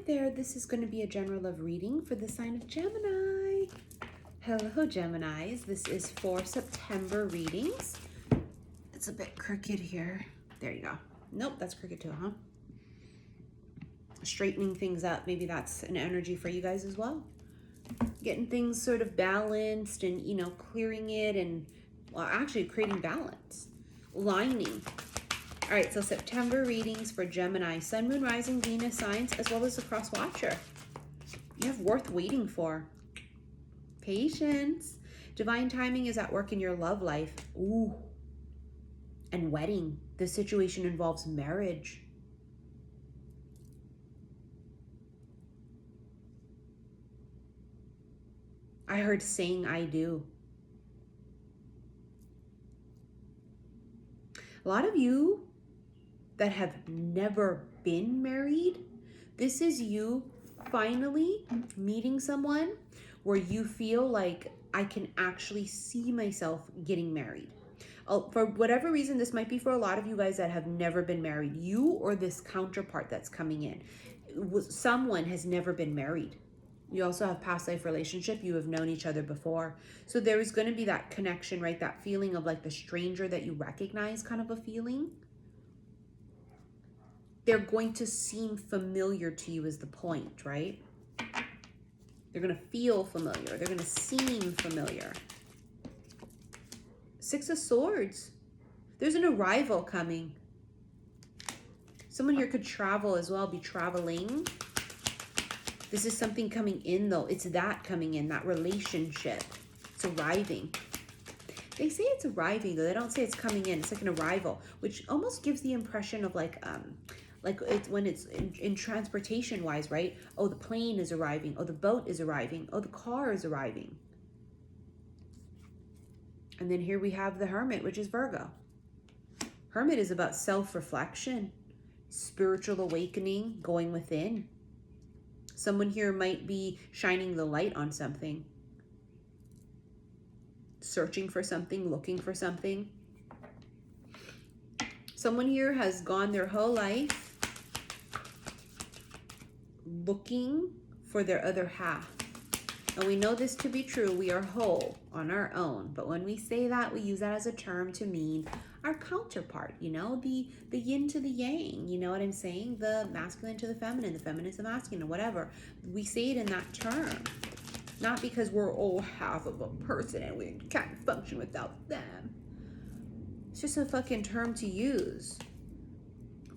there, this is going to be a general love reading for the sign of Gemini. Hello, Geminis. This is for September readings. It's a bit crooked here. There you go. Nope, that's crooked too, huh? Straightening things up. Maybe that's an energy for you guys as well. Getting things sort of balanced and, you know, clearing it and, well, actually creating balance. Lining. All right, so September readings for Gemini, Sun, Moon, Rising, Venus signs, as well as the cross watcher. You have worth waiting for. Patience. Divine timing is at work in your love life. Ooh. And wedding. This situation involves marriage. I heard saying I do. A lot of you that have never been married, this is you finally meeting someone where you feel like I can actually see myself getting married. For whatever reason, this might be for a lot of you guys that have never been married. You or this counterpart that's coming in. Someone has never been married. You also have past life relationship. You have known each other before. So there is going to be that connection, right? That feeling of like the stranger that you recognize, kind of a feeling. They're going to seem familiar to you is the point, right? They're going to feel familiar. They're going to seem familiar. Six of Swords. There's an arrival coming. Someone here could travel as well, be traveling. This is something coming in though. It's that coming in, that relationship. It's arriving. They say it's arriving though. They don't say it's coming in. It's like an arrival, which almost gives the impression of like it's when it's in transportation wise, right? Oh, the plane is arriving. Oh, the boat is arriving. Oh, the car is arriving. And then here we have the Hermit, which is Virgo. Hermit is about self-reflection, spiritual awakening, going within. Someone here might be shining the light on something, searching for something, looking for something. Someone here has gone their whole life looking for their other half. And we know this to be true. We are whole on our own. But when we say that, we use that as a term to mean our counterpart, you know, the yin to the yang, you know what I'm saying? The masculine to the feminine to the masculine, whatever. We say it in that term. Not because we're all half of a person and we can't function without them. It's just a fucking term to use.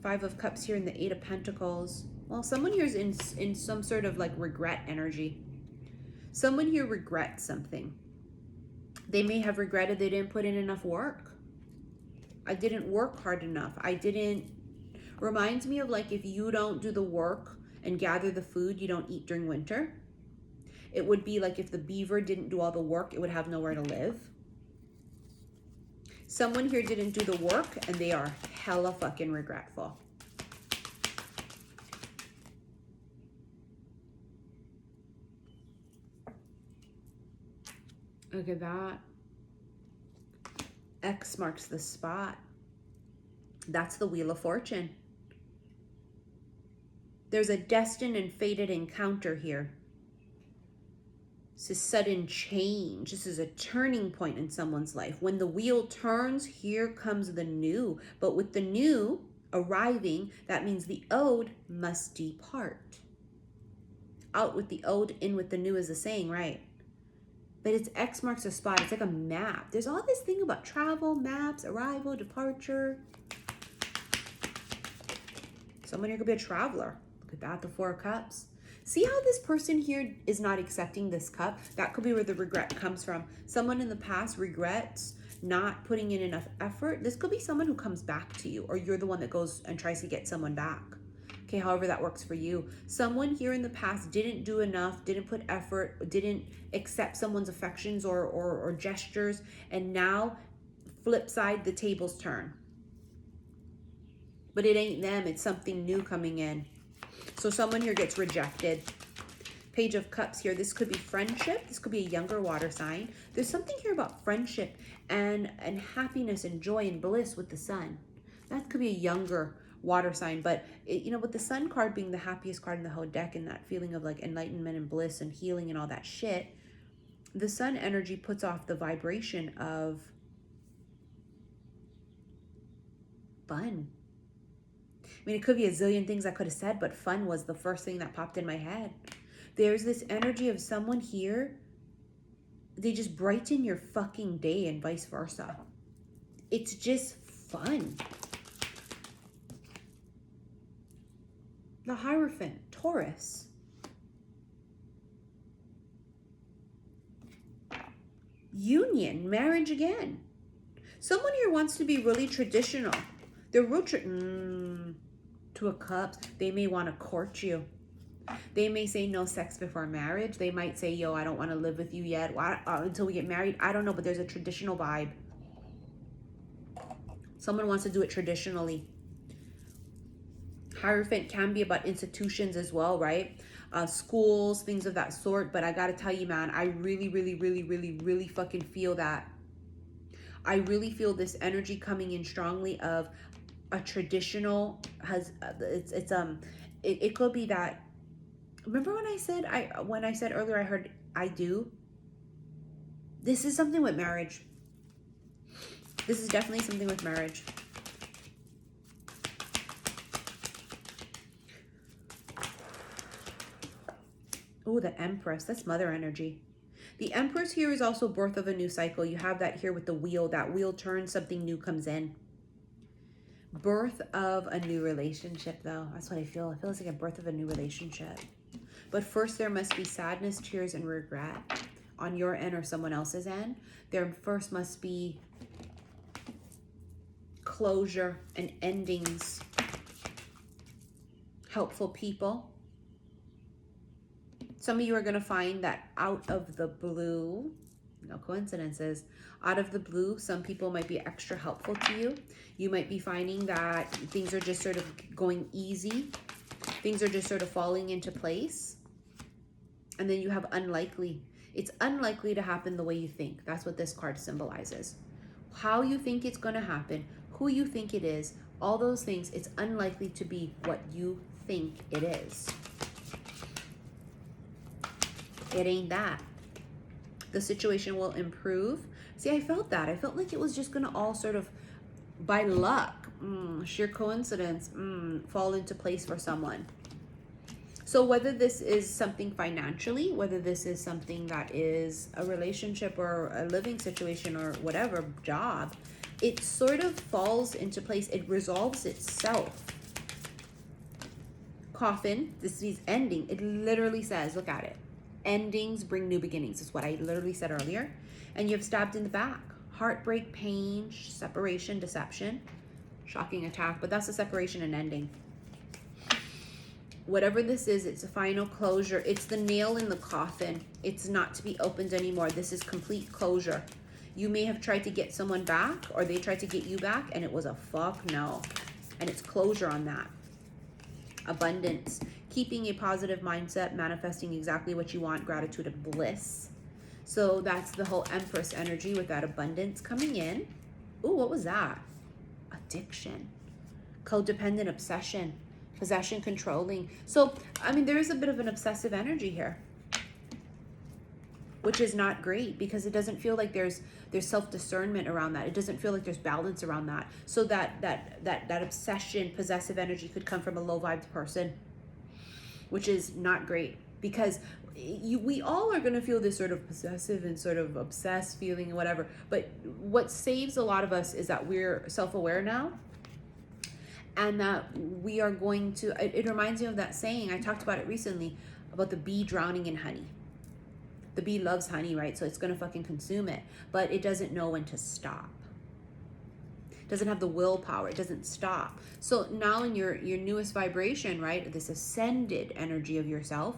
Five of Cups here and the Eight of Pentacles. Well, someone here is in some sort of like regret energy. Someone here regrets something. They may have regretted they didn't put in enough work. I didn't work hard enough. I didn't. Reminds me of like if you don't do the work and gather the food, you don't eat during winter. It would be like if the beaver didn't do all the work, it would have nowhere to live. Someone here didn't do the work and they are hella fucking regretful. Look at that. X marks the spot. That's the Wheel of Fortune. There's a destined and fated encounter here. This is sudden change. This is a turning point in someone's life. When the wheel turns, here comes the new. But with the new arriving, that means the old must depart. Out with the old, in with the new is the saying, right? But it's X marks the spot. It's like a map. There's all this thing about travel, maps, arrival, departure. Someone here could be a traveler. Look at that, the Four of Cups. See how this person here is not accepting this cup? That could be where the regret comes from. Someone in the past regrets not putting in enough effort. This could be someone who comes back to you, or you're the one that goes and tries to get someone back. Okay, however that works for you. Someone here in the past didn't do enough, didn't put effort, didn't accept someone's affections or gestures, and now flip side, the tables turn. But it ain't them, it's something new coming in. So someone here gets rejected. Page of Cups here. This could be friendship. This could be a younger water sign. There's something here about friendship and happiness and joy and bliss with the sun. That could be a younger water sign. But you know, with the Sun card being the happiest card in the whole deck, and that feeling of like enlightenment and bliss and healing and all that shit, the Sun energy puts off the vibration of fun. I mean, it could be a zillion things I could have said, but fun was the first thing that popped in my head. There's this energy of someone here, they just brighten your fucking day and vice versa. It's just fun. The Hierophant, Taurus. Union, marriage again. Someone here wants to be really traditional. They're real Two of Cups. They may want to court you. They may say no sex before marriage. They might say, yo, I don't want to live with you yet until we get married. I don't know, but there's a traditional vibe. Someone wants to do it traditionally. Hierophant can be about institutions as well, right? Schools, things of that sort. But I got to tell you, man, I really, really, really, really, really fucking feel that. I really feel this energy coming in strongly of a traditional it could be that. Remember when I said earlier I heard I do? This is something with marriage. This is definitely something with marriage. Oh, the Empress. That's mother energy. The Empress here is also birth of a new cycle. You have that here with the wheel. That wheel turns, something new comes in. Birth of a new relationship, though. That's what I feel. I feel it's like a birth of a new relationship. But first, there must be sadness, tears, and regret on your end or someone else's end. There first must be closure and endings. Helpful people. Some of you are going to find that out of the blue, no coincidences, out of the blue, some people might be extra helpful to you. You might be finding that things are just sort of going easy. Things are just sort of falling into place. And then you have unlikely. It's unlikely to happen the way you think. That's what this card symbolizes. How you think it's going to happen, who you think it is, all those things, it's unlikely to be what you think it is. It ain't that. The situation will improve. See, I felt that. I felt like it was just going to all sort of, by luck, sheer coincidence, fall into place for someone. So whether this is something financially, whether this is something that is a relationship or a living situation or whatever, job, it sort of falls into place. It resolves itself. Coffin, this is ending. It literally says, look at it. Endings bring new beginnings, is what I literally said earlier. And you have stabbed in the back. Heartbreak, pain, separation, deception, shocking attack. But that's a separation and ending. Whatever this is, it's a final closure. It's the nail in the coffin. It's not to be opened anymore. This is complete closure. You may have tried to get someone back, or they tried to get you back, and it was a fuck no. And it's closure on that. Abundance. Keeping a positive mindset, manifesting exactly what you want, gratitude and bliss. So that's the whole Empress energy with that abundance coming in. Ooh, what was that? Addiction. Codependent, obsession, possession, controlling. So, I mean, there is a bit of an obsessive energy here, which is not great because it doesn't feel like there's self-discernment around that. It doesn't feel like there's balance around that. So that obsession, possessive energy could come from a low-vibed person, which is not great because we all are going to feel this sort of possessive and sort of obsessed feeling and whatever. But what saves a lot of us is that we're self-aware now, and that we are going to, it reminds me of that saying, I talked about it recently, about the bee drowning in honey. The bee loves honey, right? So it's going to fucking consume it, but it doesn't know when to stop. It doesn't have the willpower. It doesn't stop. So now in your newest vibration, right, this ascended energy of yourself,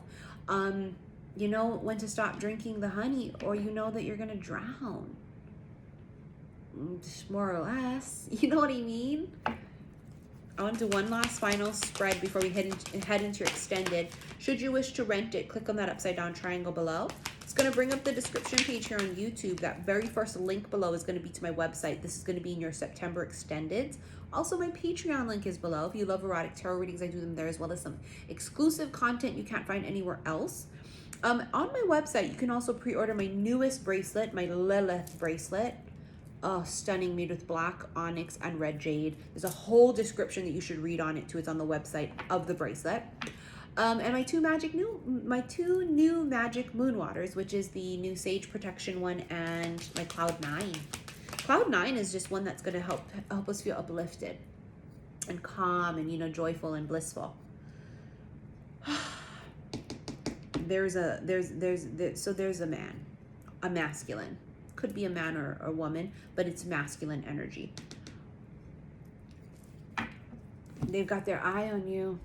you know when to stop drinking the honey, or you know that you're going to drown. More or less. You know what I mean? I want to do one last final spread before we head into your extended. Should you wish to rent it, click on that upside down triangle below. It's going to bring up the description page here on YouTube. That very first link below is going to be to my website. This is going to be in your September extendeds. Also, my Patreon link is below. If you love erotic tarot readings, I do them there, as well as some exclusive content you can't find anywhere else. On my website, you can also pre-order my newest bracelet, my Lilith Bracelet. Oh, stunning, made with black onyx and red jade. There's a whole description that you should read on it too. It's on the website of the bracelet. And my two new magic moon waters, which is the new Sage Protection one and my Cloud 9. Cloud 9 is just one that's going to help us feel uplifted and calm and, you know, joyful and blissful. There's a man, a masculine. Could be a man or a woman, but it's masculine energy. They've got their eye on you.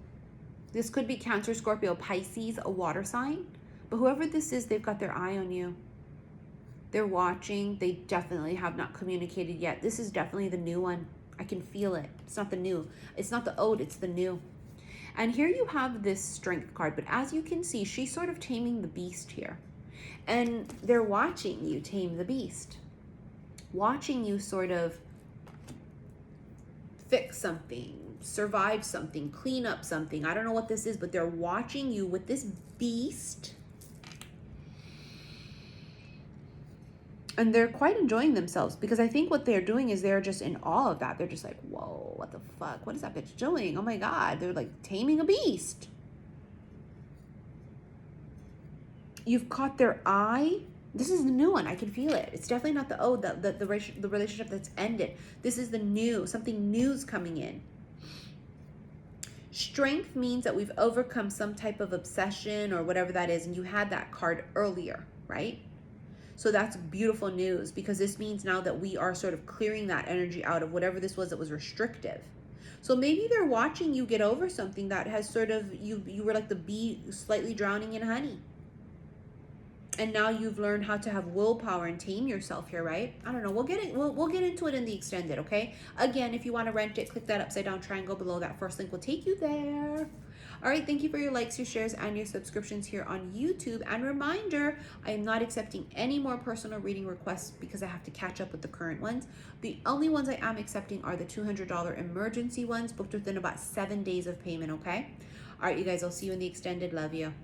This could be Cancer, Scorpio, Pisces, a water sign. But whoever this is, they've got their eye on you. They're watching. They definitely have not communicated yet. This is definitely the new one. I can feel it. It's not the new. It's not the old, it's the new. And here you have this Strength card. But as you can see, she's sort of taming the beast here. And they're watching you tame the beast. Watching you sort of fix something, survive something, clean up something. I don't know what this is, but they're watching you with this beast. And they're quite enjoying themselves, because I think what they're doing is they're just in awe of that. They're just like, whoa, what the fuck? What is that bitch doing? Oh my God. They're like taming a beast. You've caught their eye. This is the new one. I can feel it. It's definitely not the old, the relationship that's ended. This is the new. Something new's coming in. Strength means that we've overcome some type of obsession or whatever that is. And you had that card earlier, right? So that's beautiful news, because this means now that we are sort of clearing that energy out of whatever this was that was restrictive. So maybe they're watching you get over something that has sort of, you were like the bee slightly drowning in honey. And now you've learned how to have willpower and tame yourself here, right? I don't know. We'll get into it in the extended, okay? Again, if you want to rent it, click that upside down triangle below. That first link will take you there. All right, thank you for your likes, your shares, and your subscriptions here on YouTube. And reminder, I am not accepting any more personal reading requests because I have to catch up with the current ones. The only ones I am accepting are the $200 emergency ones, booked within about 7 days of payment, okay? All right, you guys, I'll see you in the extended. Love you.